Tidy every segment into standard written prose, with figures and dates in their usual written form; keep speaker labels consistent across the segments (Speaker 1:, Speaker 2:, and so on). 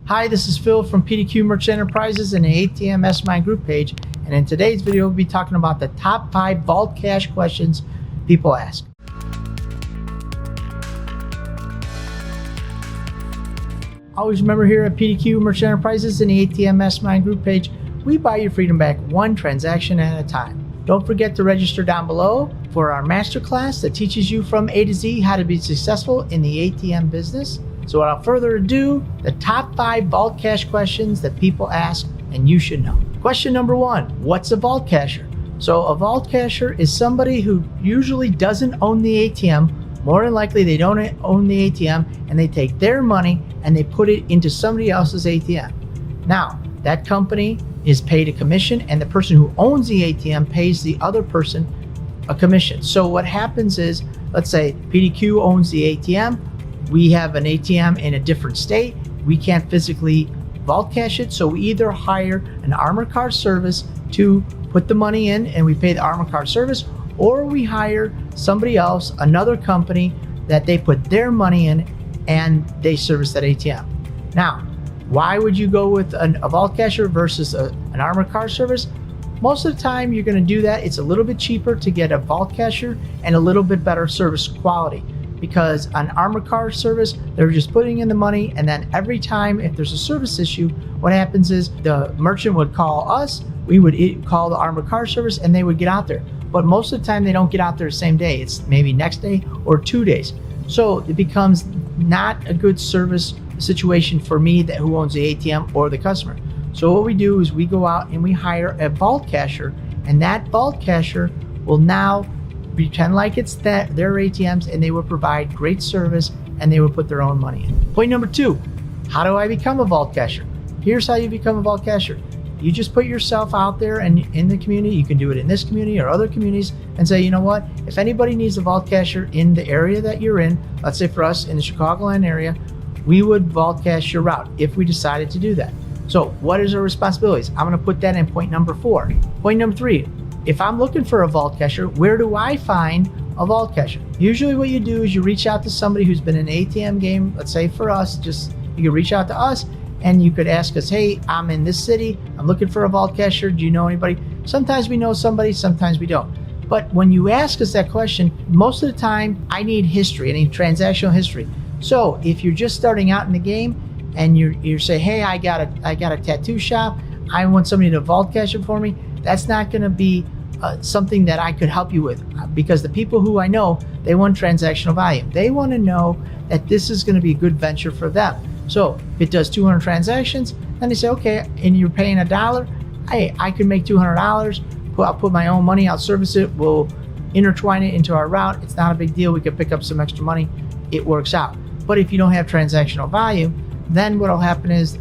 Speaker 1: Hi, this is Phil from PDQ Merchant Enterprises and the ATM Mastermind group page. And in today's video, we'll be talking about the top 5 Vault Cash questions people ask. Always remember, here at PDQ Merchant Enterprises and the ATM Mastermind group page, we buy your freedom back one transaction at a time. Don't forget to register down below for our masterclass that teaches you from A to Z how to be successful in the ATM business. So without further ado, the top 5 Vault Cash questions that people ask and you should know. Question number 1, what's a Vault Casher? So a Vault Casher is somebody who usually doesn't own the ATM. More than likely they don't own the ATM, and they take their money and they put it into somebody else's ATM. Now, that company is paid a commission, and the person who owns the ATM pays the other person a commission. So what happens is, let's say PDQ owns the ATM. We have an ATM in a different state. We can't physically vault cash it, so we either hire an armored car service to put the money in and we pay the armored car service, or we hire somebody else, another company, that they put their money in and they service that ATM. Now, why would you go with a vault casher versus an armored car service? Most of the time you're going to do that. It's a little bit cheaper to get a vault casher and a little bit better service quality. Because on armored car service, they're just putting in the money, and then every time if there's a service issue, what happens is the merchant would call us, we would call the armored car service, and they would get out there. But most of the time they don't get out there the same day. It's maybe next day or 2 days. So it becomes not a good service situation for me, that who owns the ATM, or the customer. So what we do is we go out and we hire a vault casher, and that vault casher will now pretend like it's their ATMs, and they will provide great service, and they will put their own money in. Point number 2, how do I become a vault casher? Here's how you become a vault casher. You just put yourself out there and in the community. You can do it in this community or other communities, and say, you know what, if anybody needs a vault casher in the area that you're in, let's say for us in the Chicagoland area, we would vault cash your route if we decided to do that. So what is our responsibilities? I'm going to put that in point number 4. Point number 3, if I'm looking for a vault casher, where do I find a vault casher? Usually what you do is you reach out to somebody who's been in an ATM game. Let's say for us, you can reach out to us and you could ask us, hey, I'm in this city, I'm looking for a vault casher, do you know anybody? Sometimes we know somebody, sometimes we don't. But when you ask us that question, most of the time I need history, I need transactional history. So if you're just starting out in the game and you say, hey, I got a tattoo shop, I want somebody to vault cash it for me, that's not going to be something that I could help you with, because the people who I know, they want transactional volume. They want to know that this is going to be a good venture for them. So if it does 200 transactions, then they say, okay, and you're paying $1, hey, I could make $200. I'll put my own money, I'll service it, we'll intertwine it into our route. It's not a big deal. We could pick up some extra money. It works out. But if you don't have transactional volume, then what'll happen is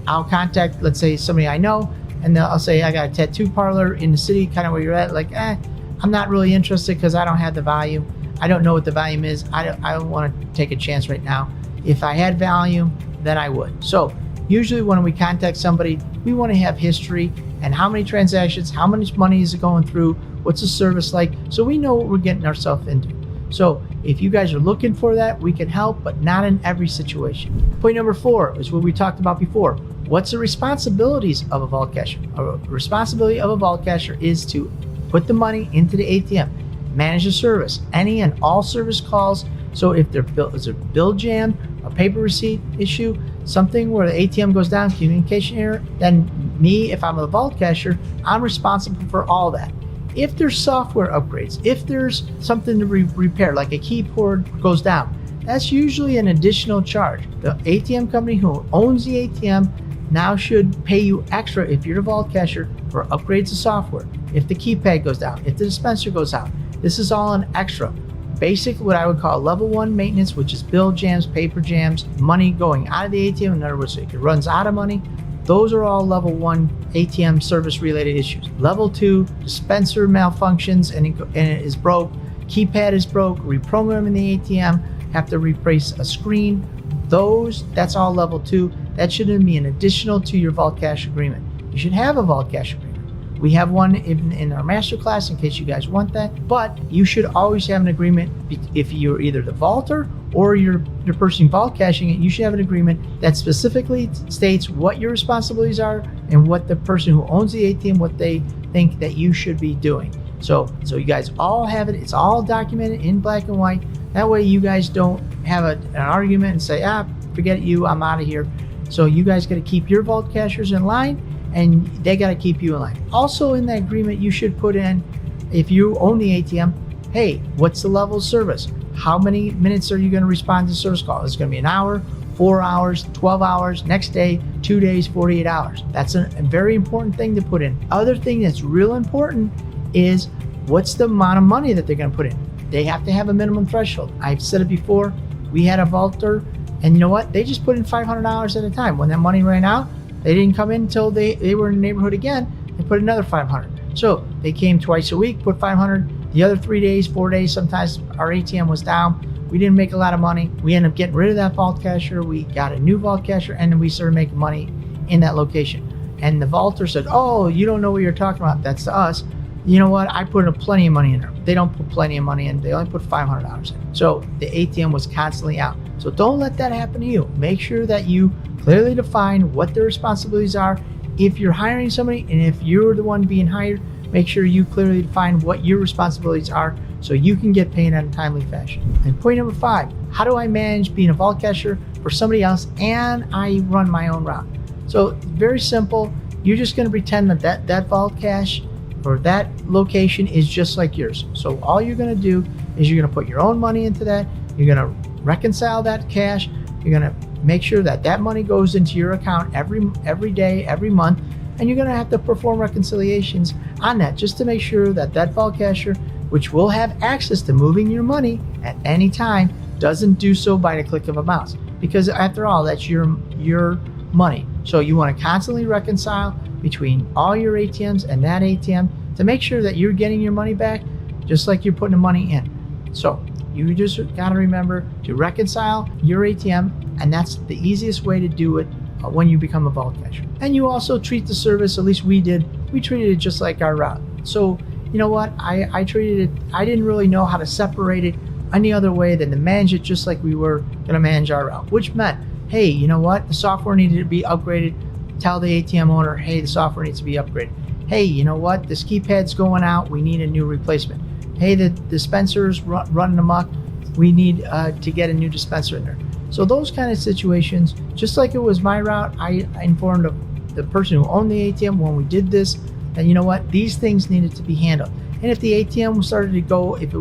Speaker 1: I'll contact, let's say, somebody I know, and I'll say, I got a tattoo parlor in the city, kind of where you're at. Like, I'm not really interested because I don't have the volume. I don't know what the volume is. I don't want to take a chance right now. If I had volume, then I would. So usually when we contact somebody, we want to have history and how many transactions, how much money is it going through, what's the service like, so we know what we're getting ourselves into. So if you guys are looking for that, we can help, but not in every situation. Point number 4 is what we talked about before. What's the responsibilities of a vault casher? A responsibility of a vault casher is to put the money into the ATM, manage the service, any and all service calls. So if there's a bill jam, a paper receipt issue, something where the ATM goes down, communication error, then me, if I'm a vault casher, I'm responsible for all that. If there's software upgrades, if there's something to repair, like a keyboard goes down, that's usually an additional charge. The ATM company who owns the ATM now should pay you extra if you're the vault casher for upgrades to software. If the keypad goes down, if the dispenser goes out, this is all an extra. Basic, what I would call level 1 maintenance, which is bill jams, paper jams, money going out of the ATM. In other words, if it runs out of money, those are all level 1 ATM service related issues. Level 2, dispenser malfunctions and it is broke, keypad is broke, reprogramming the ATM, have to replace a screen. That's all level 2. That shouldn't be an additional to your vault cash agreement. You should have a vault cash agreement. We have one in our masterclass in case you guys want that, but you should always have an agreement if you're either the vaulter or you're person vault cashing it, you should have an agreement that specifically states what your responsibilities are and what the person who owns the ATM, what they think that you should be doing. So you guys all have it. It's all documented in black and white. That way you guys don't have an argument and say, forget you, I'm out of here. So you guys got to keep your vault cashers in line, and they got to keep you in line. Also in that agreement, you should put in, if you own the ATM, hey, what's the level of service? How many minutes are you going to respond to service call? Is it going to be an hour, 4 hours, 12 hours, next day, 2 days, 48 hours? That's a very important thing to put in. Other thing that's real important is what's the amount of money that they're going to put in. They have to have a minimum threshold. I've said it before. We had a vaulter, and you know what? They just put in $500 at a time. When that money ran out, they didn't come in until they were in the neighborhood again and put another $500. So they came twice a week, put $500. The other 3 days, 4 days, sometimes our ATM was down. We didn't make a lot of money. We ended up getting rid of that vault casher. We got a new vault casher, and then we started making money in that location. And the vaulter said, oh, you don't know what you're talking about. That's to us. You know what? I put plenty of money in there. They don't put plenty of money in. They only put $500 in. So the ATM was constantly out. So don't let that happen to you. Make sure that you clearly define what their responsibilities are. If you're hiring somebody and if you're the one being hired, make sure you clearly define what your responsibilities are so you can get paid in a timely fashion. And point number 5, how do I manage being a vault casher for somebody else and I run my own route? So very simple. You're just going to pretend that vault cash or that location is just like yours. So all you're going to do is you're going to put your own money into that. You're going to reconcile that cash. You're going to make sure that money goes into your account every day, every month. And you're going to have to perform reconciliations on that just to make sure that vault casher, which will have access to moving your money at any time, doesn't do so by the click of a mouse. Because after all, that's your money. So you want to constantly reconcile between all your ATMs and that ATM to make sure that you're getting your money back just like you're putting the money in. So you just got to remember to reconcile your ATM, and that's the easiest way to do it when you become a vault casher. And you also treat the service, at least we treated it just like our route. So you know what, I treated it, I didn't really know how to separate it any other way than to manage it just like we were going to manage our route, which meant, hey, you know what, the software needed to be upgraded. Tell the ATM owner, hey, the software needs to be upgraded. Hey, you know what, this keypad's going out, we need a new replacement. Hey, the dispenser's running amok, we need to get a new dispenser in there. So those kind of situations, just like it was my route, I informed the person who owned the ATM when we did this, that you know what, these things needed to be handled. And if the ATM started to go, if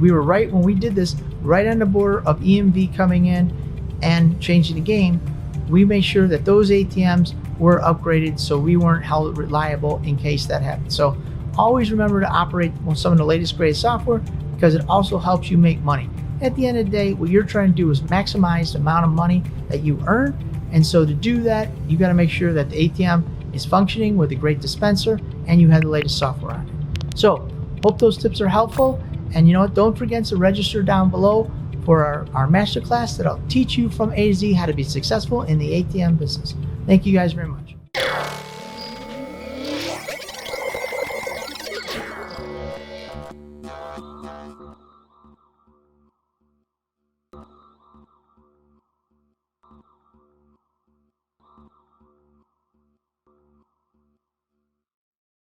Speaker 1: we were right when we did this, right on the border of EMV coming in and changing the game, we made sure that those ATMs were upgraded so we weren't held reliable in case that happened. So always remember to operate with some of the latest greatest software because it also helps you make money. At the end of the day, what you're trying to do is maximize the amount of money that you earn. And so to do that, you got to make sure that the ATM is functioning with a great dispenser and you have the latest software on it. So hope those tips are helpful. And you know what, don't forget to register down below for our masterclass that'll teach you from A to Z how to be successful in the ATM business. Thank you guys very much.